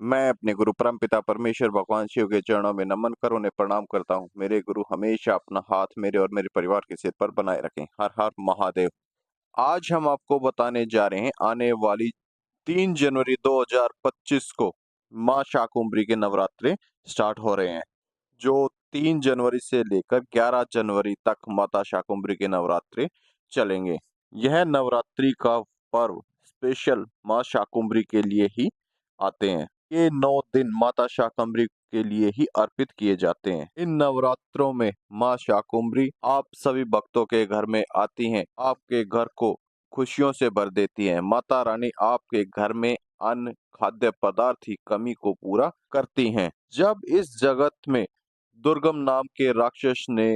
मैं अपने गुरु परमपिता परमेश्वर भगवान शिव के चरणों में नमन कर उन्हें प्रणाम करता हूँ। मेरे गुरु हमेशा अपना हाथ मेरे और मेरे परिवार के सिर पर बनाए रखें। हर हर महादेव। आज हम आपको बताने जा रहे हैं आने वाली 3 जनवरी 2025 को माँ शाकुंभरी के नवरात्रे स्टार्ट हो रहे हैं। जो 3 जनवरी से लेकर 11 जनवरी तक माता शाकुंभरी के नवरात्रे चलेंगे। यह नवरात्रि का पर्व स्पेशल माँ शाकुंभरी के लिए ही आते हैं। ये 9 दिन माता शाकंभरी के लिए ही अर्पित किए जाते हैं। इन नवरात्रों में माँ शाकंभरी आप सभी भक्तों के घर में आती हैं, आपके घर को खुशियों से भर देती हैं। माता रानी आपके घर में अन्न खाद्य पदार्थ की कमी को पूरा करती हैं। जब इस जगत में दुर्गम नाम के राक्षस ने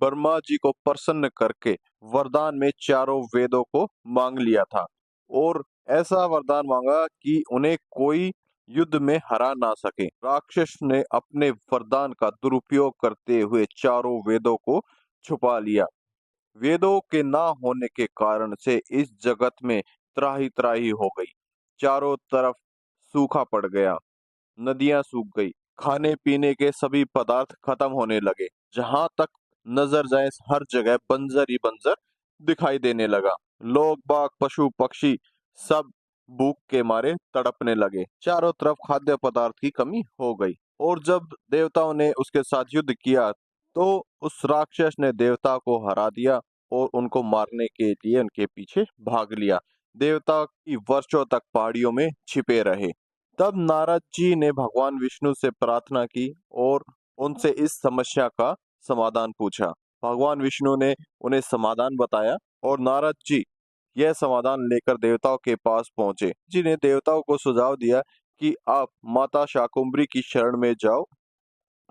ब्रह्मा जी को प्रसन्न करके वरदान में चारों वेदों को मांग लिया था और ऐसा वरदान मांगा कि उन्हें कोई युद्ध में हरा ना सके। राक्षस ने अपने वरदान का दुरुपयोग करते हुए चारों वेदों को छुपा लिया। वेदों के ना होने के कारण से इस जगत में त्राही त्राही हो गई। चारों तरफ सूखा पड़ गया, नदियां सूख गई, खाने पीने के सभी पदार्थ खत्म होने लगे। जहां तक नजर जाए हर जगह बंजर ही बंजर दिखाई देने लगा। लोग बाग पशु पक्षी सब भूख के मारे तड़पने लगे। चारों तरफ खाद्य पदार्थ की कमी हो गई और जब देवताओं ने उसके साथ युद्ध किया तो उस राक्षस ने देवता को हरा दिया और उनको मारने के लिए उनके पीछे भाग लिया। देवता की वर्षों तक पहाड़ियों में छिपे रहे। तब नारद जी ने भगवान विष्णु से प्रार्थना की और उनसे इस समस्या का समाधान पूछा। भगवान विष्णु ने उन्हें समाधान बताया और नारद जी यह समाधान लेकर देवताओं के पास पहुंचे। जी ने देवताओं को सुझाव दिया कि आप माता शाकुंभरी की शरण में जाओ,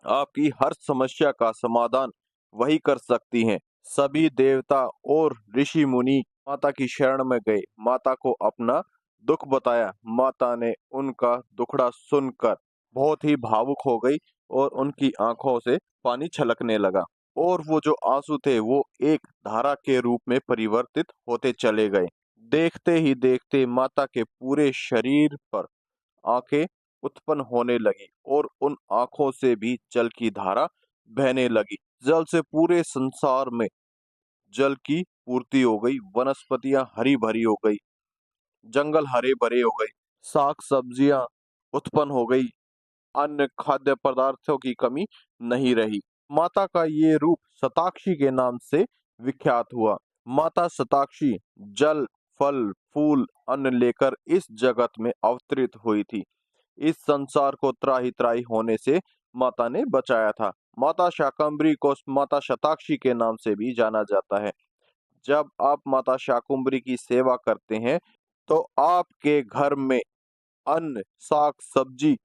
आपकी हर समस्या का समाधान वही कर सकती हैं। सभी देवता और ऋषि मुनि माता की शरण में गए, माता को अपना दुख बताया। माता ने उनका दुखड़ा सुनकर बहुत ही भावुक हो गई और उनकी आंखों से पानी छलकने लगा और वो जो आंसू थे वो एक धारा के रूप में परिवर्तित होते चले गए। देखते ही देखते माता के पूरे शरीर पर आंखें उत्पन्न होने लगी और उन आंखों से भी जल की धारा बहने लगी। जल से पूरे संसार में जल की पूर्ति हो गई, वनस्पतियां हरी भरी हो गई, जंगल हरे भरे हो गए, साग सब्जियां उत्पन्न हो गई, अन्य खाद्य पदार्थों की कमी नहीं रही। माता का ये रूप शताक्षी के नाम से विख्यात हुआ। माता शताक्षी जल फल फूल अन्न लेकर इस जगत में अवतरित हुई थी। इस संसार को त्राही त्राही होने से माता ने बचाया था। माता शाकंभरी को माता शताक्षी के नाम से भी जाना जाता है। जब आप माता शाकुंभरी की सेवा करते हैं तो आपके घर में अन्न साग सब्जी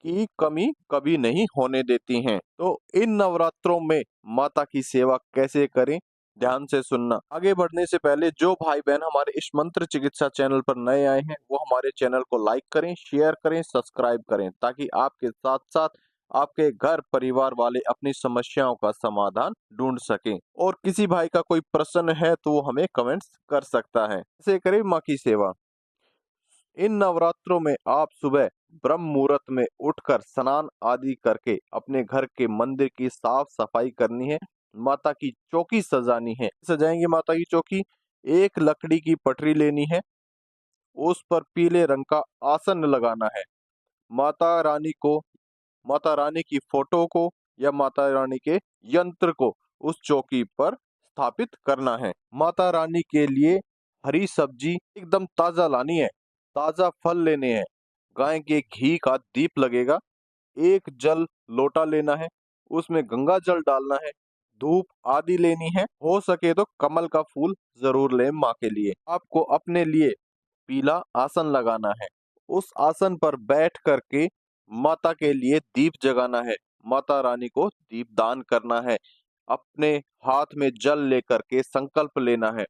की कमी कभी नहीं होने देती हैं। तो इन नवरात्रों में माता की सेवा कैसे करें, ध्यान से सुनना। आगे बढ़ने से पहले जो भाई बहन हमारे इस मंत्र चिकित्सा चैनल पर नए आए हैं वो हमारे चैनल को लाइक करें, शेयर करें, सब्सक्राइब करें ताकि आपके साथ साथ आपके घर परिवार वाले अपनी समस्याओं का समाधान ढूंढ सकें। और किसी भाई का कोई प्रश्न है तो वो हमें कमेंट्स कर सकता है। ऐसे करें माँ की सेवा। इन नवरात्रों में आप सुबह ब्रह्म मुहूर्त में उठकर स्नान आदि करके अपने घर के मंदिर की साफ सफाई करनी है। माता की चौकी सजानी है। सजाएंगे माता की चौकी, एक लकड़ी की पटरी लेनी है, उस पर पीले रंग का आसन लगाना है। माता रानी को माता रानी की फोटो को या माता रानी के यंत्र को उस चौकी पर स्थापित करना है। माता रानी के लिए हरी सब्जी एकदम ताजा लानी है, ताजा फल लेने हैं, गाय के घी का दीप लगेगा, एक जल लोटा लेना है, उसमें गंगा जल डालना है, धूप आदि लेनी है। हो सके तो कमल का फूल जरूर लें माँ के लिए। आपको अपने लिए पीला आसन लगाना है, उस आसन पर बैठ करके माता के लिए दीप जगाना है, माता रानी को दीप दान करना है। अपने हाथ में जल लेकर के संकल्प लेना है,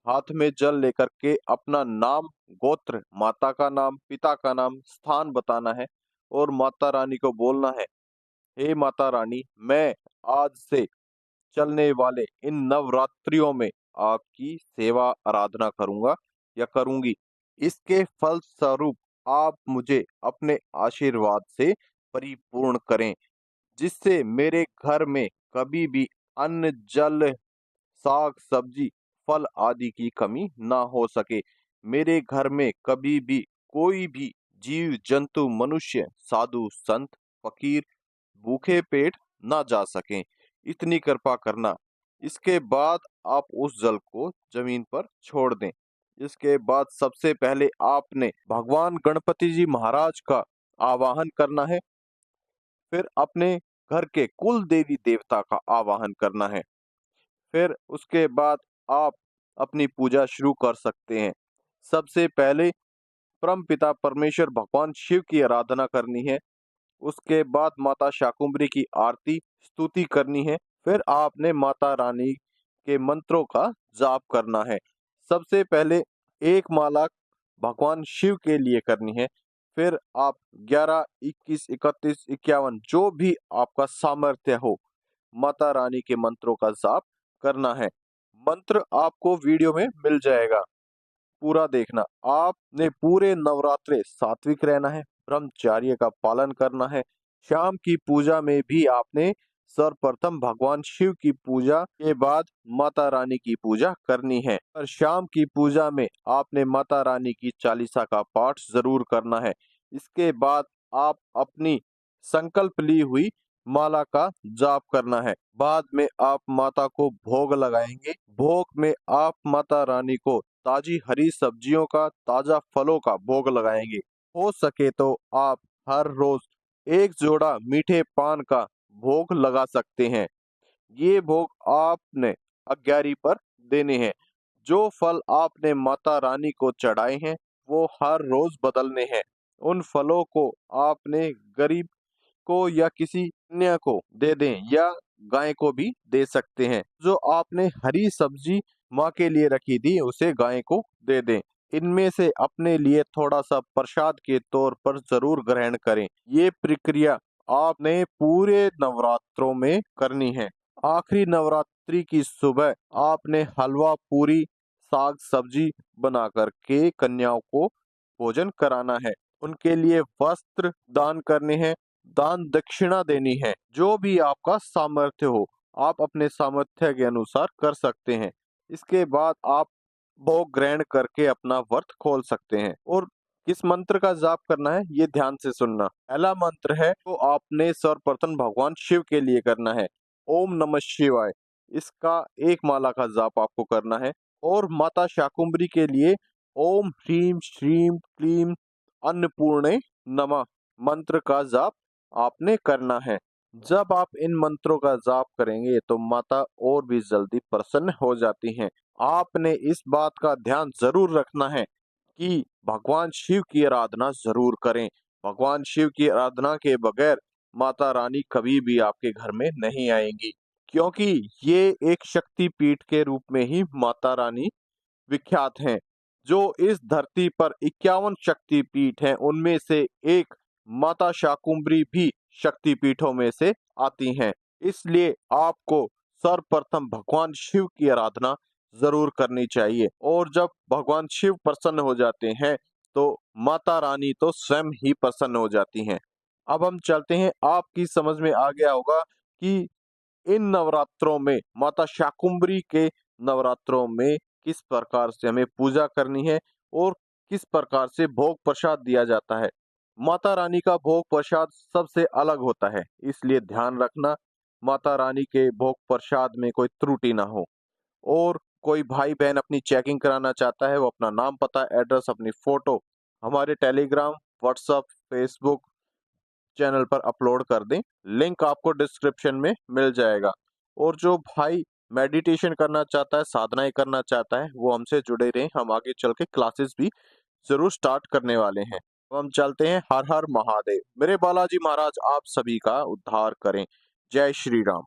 हाथ में जल लेकर के अपना नाम गोत्र माता का नाम पिता का नाम स्थान बताना है और माता रानी को बोलना है, हे माता रानी, मैं आज से चलने वाले इन नवरात्रियों में आपकी सेवा आराधना करूंगा या करूंगी। इसके फल स्वरूप आप मुझे अपने आशीर्वाद से परिपूर्ण करें, जिससे मेरे घर में कभी भी अन्न, जल, साग, सब्जी, फल आदि की कमी ना हो सके। मेरे घर में कभी भी कोई भी जीव, जंतु, मनुष्य, साधु, संत, फकीर भूखे पेट ना जा सकें। इतनी कृपा करना। इसके बाद आप उस जल को जमीन पर छोड़ दें। इसके बाद सबसे पहले आपने भगवान गणपति जी महाराज का आवाहन करना है। फिर अपने घर के कुल देवी देवता का आवाहन करना है। फिर उसके बाद आप अपनी पूजा शुरू कर सकते हैं। सबसे पहले परम पिता परमेश्वर भगवान शिव की आराधना करनी है। उसके बाद माता शाकुंभरी की आरती स्तुति करनी है। फिर आपने माता रानी के मंत्रों का जाप करना है। सबसे पहले एक माला भगवान शिव के लिए करनी है। फिर आप 11, 21, 31, 51 जो भी आपका सामर्थ्य हो, माता रानी के मंत्रों का जाप करना है। मंत्र आपको वीडियो में मिल जाएगा, पूरा देखना। आपने पूरे नवरात्रे सात्विक रहना है, ब्रह्मचर्य का पालन करना है। शाम की पूजा में भी आपने सर्वप्रथम भगवान शिव की पूजा के बाद माता रानी की पूजा करनी है। और शाम की पूजा में आपने माता रानी की चालीसा का पाठ जरूर करना है। इसके बाद आप अपनी संकल्प ली हुई माला का जाप करना है। बाद में आप माता को भोग लगाएंगे। भोग में आप माता रानी को ताजी हरी सब्जियों का, ताजा फलों का भोग लगाएंगे। हो सके तो आप हर रोज एक जोड़ा मीठे पान का भोग लगा सकते हैं। ये भोग आपने अग्यारी पर देने हैं। जो फल आपने माता रानी को चढ़ाए हैं, वो हर रोज बदलने हैं। उन फलों को आपने गरीब को या किसी अन्य को दे दें, या गाय को भी दे सकते हैं। जो आपने हरी सब्जी माँ के लिए रखी थी, उसे गाय को दे दें। इनमें से अपने लिए थोड़ा सा प्रसाद के तौर पर जरूर ग्रहण करें। ये प्रक्रिया आपने पूरे नवरात्रों में करनी है। आखिरी नवरात्रि की सुबह आपने हलवा, पूरी, साग, सब्जी बना करके कन्याओं को भोजन कराना है। उनके लिए वस्त्र दान करने हैं, दान दक्षिणा देनी है। जो भी आपका सामर्थ्य हो, आप अपने सामर्थ्य के अनुसार कर सकते हैं। इसके बाद आप भोग ग्रहण करके अपना व्रत खोल सकते हैं। और किस मंत्र का जाप करना है, ये ध्यान से सुनना। पहला मंत्र है तो आपने सर्वप्रथम भगवान शिव के लिए करना है, ओम नमः शिवाय। इसका एक माला का जाप आपको करना है। और माता शाकुंभरी के लिए ओम ह्रीम श्रीम क्लीम अन्नपूर्णे नमः मंत्र का जाप आपने करना है। जब आप इन मंत्रों का जाप करेंगे तो माता और भी जल्दी प्रसन्न हो जाती हैं। आपने इस बात का ध्यान जरूर रखना है कि भगवान शिव की आराधना जरूर करें। भगवान शिव की आराधना के बगैर माता रानी कभी भी आपके घर में नहीं आएंगी, क्योंकि ये एक शक्ति पीठ के रूप में ही माता रानी विख्यात हैं। जो इस धरती पर 51 शक्ति पीठ हैं, उनमें से एक माता शाकुंभरी भी शक्ति पीठों में से आती हैं। इसलिए आपको सर्वप्रथम भगवान शिव की आराधना जरूर करनी चाहिए। और जब भगवान शिव प्रसन्न हो जाते हैं, तो माता रानी तो स्वयं ही प्रसन्न हो जाती हैं। अब हम चलते हैं, आपकी समझ में आ गया होगा कि इन नवरात्रों में, माता शाकुंभरी के नवरात्रों में किस प्रकार से हमें पूजा करनी है और किस प्रकार से भोग प्रसाद दिया जाता है। माता रानी का भोग प्रसाद सबसे अलग होता है, इसलिए ध्यान रखना माता रानी के भोग प्रसाद में कोई त्रुटि ना हो। और कोई भाई बहन अपनी चेकिंग कराना चाहता है, वो अपना नाम, पता, एड्रेस, अपनी फोटो हमारे टेलीग्राम, व्हाट्सएप, फेसबुक चैनल पर अपलोड कर दें। लिंक आपको डिस्क्रिप्शन में मिल जाएगा। और जो भाई मेडिटेशन करना चाहता है, साधनाएं करना चाहता है, वो हमसे जुड़े रहें। हम आगे चल के क्लासेस भी जरूर स्टार्ट करने वाले हैं। तो हम चलते हैं। हर हर महादेव। मेरे बालाजी महाराज आप सभी का उद्धार करें। जय श्री राम।